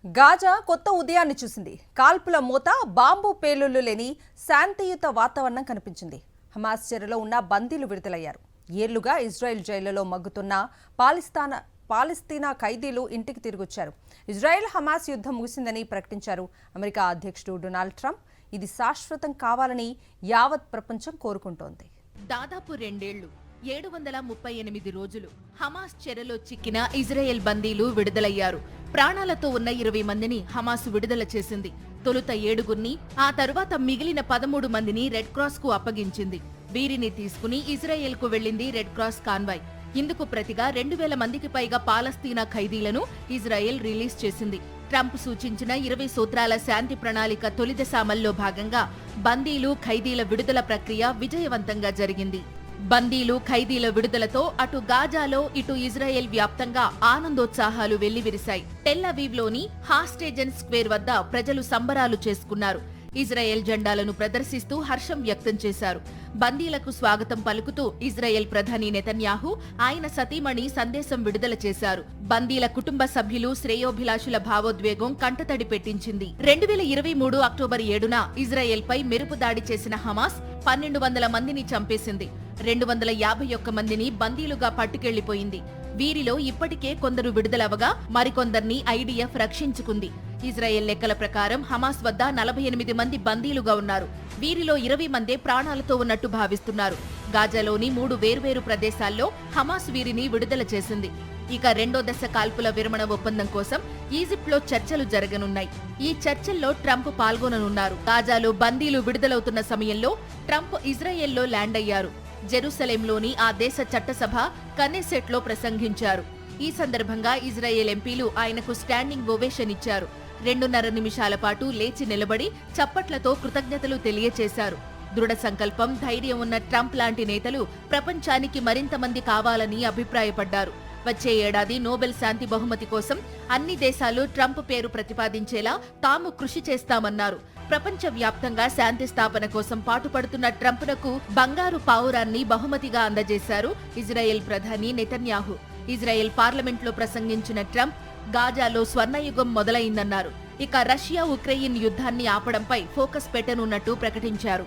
Gaza కొత్త ఉదయాన్ని చూసింది. కాల్పుల మోత, బాంబు పేలుళ్లు లేని శాంతియుత వాతావరణం కనిపించింది. హమాస్ చెరలో ఉన్న బందీలు విడుదలయ్యారు. ఏళ్లుగా ఇజ్రాయెల్ జైళ్లలో మగ్గుతున్న పాలస్తీనా ఖైదీలు ఇంటికి తిరిగొచ్చారు. ఇజ్రాయెల్ హమాస్ యుద్ధం ముగిసిందని ప్రకటించారు అమెరికా అధ్యక్షుడు డొనాల్డ్ ట్రంప్. ఇది శాశ్వతం కావాలని యావత్ ప్రపంచం కోరుకుంటోంది. దాదాపు 2 ఏళ్లు 738 రోజులు హమాస్ చెరలో చిక్కిన ఇజ్రాయెల్ బందీలు విడుదలయ్యారు. ప్రాణాలతో ఉన్న 20 మందిని హమాస్ విడుదల చేసింది. తొలుత 7గురిని, ఆ తరువాత మిగిలిన 13 మందిని రెడ్ క్రాస్ కు అప్పగించింది. వీరిని తీసుకుని ఇజ్రాయెల్ కు వెళ్లింది రెడ్ క్రాస్ కాన్వాయ్. ఇందుకు ప్రతిగా 2000 మందికి పైగా పాలస్తీనా ఖైదీలను ఇజ్రాయెల్ రిలీజ్ చేసింది. ట్రంప్ సూచించిన 20 సూత్రాల శాంతి ప్రణాళిక తొలిదశ అమల్లో భాగంగా బందీలు, ఖైదీల విడుదల ప్రక్రియ విజయవంతంగా జరిగింది. బందీలు, ఖైదీల విడుదలతో అటు గాజాలో, ఇటు ఇజ్రాయెల్ వ్యాప్తంగా ఆనందోత్సాహాలు వెల్లివిరిశాయి. టెల్ అవీవ్లోని హాస్టేజన్ స్క్వేర్ వద్ద ప్రజలు సంబరాలు చేసుకున్నారు. ఇజ్రాయెల్ జెండాలను ప్రదర్శిస్తూ హర్షం వ్యక్తం చేశారు. బందీలకు స్వాగతం పలుకుతూ ఇజ్రాయెల్ ప్రధాని నెతన్యాహు, ఆయన సతీమణి సందేశం విడుదల చేశారు. బందీల కుటుంబ సభ్యులు, శ్రేయోభిలాషుల భావోద్వేగం కంటతడి పెట్టించింది. 2023 అక్టోబర్ 7న ఇజ్రాయెల్ పై మెరుపు దాడి చేసిన హమాస్ 1200 మందిని చంపేసింది. 251 మందిని బందీలుగా పట్టుకెళ్లిపోయింది. వీరిలో ఇప్పటికే కొందరు విడుదలవగా మరికొందర్ని ఐడిఎఫ్ రక్షించుకుంది. ఇజ్రాయెల్ లెక్కల ప్రకారం హమాస్ వద్ద 48 మంది బందీలుగా ఉన్నారు. వీరిలో 20 మందే ప్రాణాలతో ఉన్నట్టు భావిస్తున్నారు. గాజాలోని 3 వేర్వేరు ప్రదేశాల్లో హమాస్ వీరిని విడుదల చేసింది. ఇక రెండో దశ కాల్పుల విరమణ ఒప్పందం కోసం ఈజిప్ట్లో చర్చలు జరగనున్నాయి. ఈ చర్చల్లో ట్రంప్ పాల్గొననున్నారు. గాజాలో బందీలు విడుదలవుతున్న సమయంలో ట్రంప్ ఇజ్రాయెల్లో ల్యాండ్ అయ్యారు. జెరూసలేంలోని ఆ దేశ చట్టసభ కనెసెట్లో ప్రసంగించారు. ఈ సందర్భంగా ఇజ్రాయెల్ ఎంపీలు ఆయనకు స్టాండింగ్ ఓవేషన్ ఇచ్చారు. 2.5 నిమిషాల పాటు లేచి నిలబడి చప్పట్లతో కృతజ్ఞతలు తెలియచేశారు. దృఢ సంకల్పం, ధైర్యం ఉన్న ట్రంప్ లాంటి నేతలు ప్రపంచానికి మరింత మంది కావాలని అభిప్రాయపడ్డారు. వచ్చే ఏడాది నోబెల్ శాంతి బహుమతి కోసం అన్ని దేశాలు ట్రంప్ పేరు ప్రతిపాదించేలా తాము కృషి చేస్తామన్నారు. ప్రపంచ వ్యాప్తంగా శాంతి స్థాపన కోసం పాటుపడుతున్న ట్రంప్నకు బంగారు పావురాన్ని బహుమతిగా అందజేశారు ఇజ్రాయెల్ ప్రధాని నెతన్యాహు. ఇజ్రాయెల్ పార్లమెంట్లో ప్రసంగించిన ట్రంప్ గాజాలో స్వర్ణయుగం మొదలైందన్నారు. ఇక రష్యా ఉక్రెయిన్ యుద్ధాన్ని ఆపడంపై ఫోకస్ పెట్టనున్నట్టు ప్రకటించారు.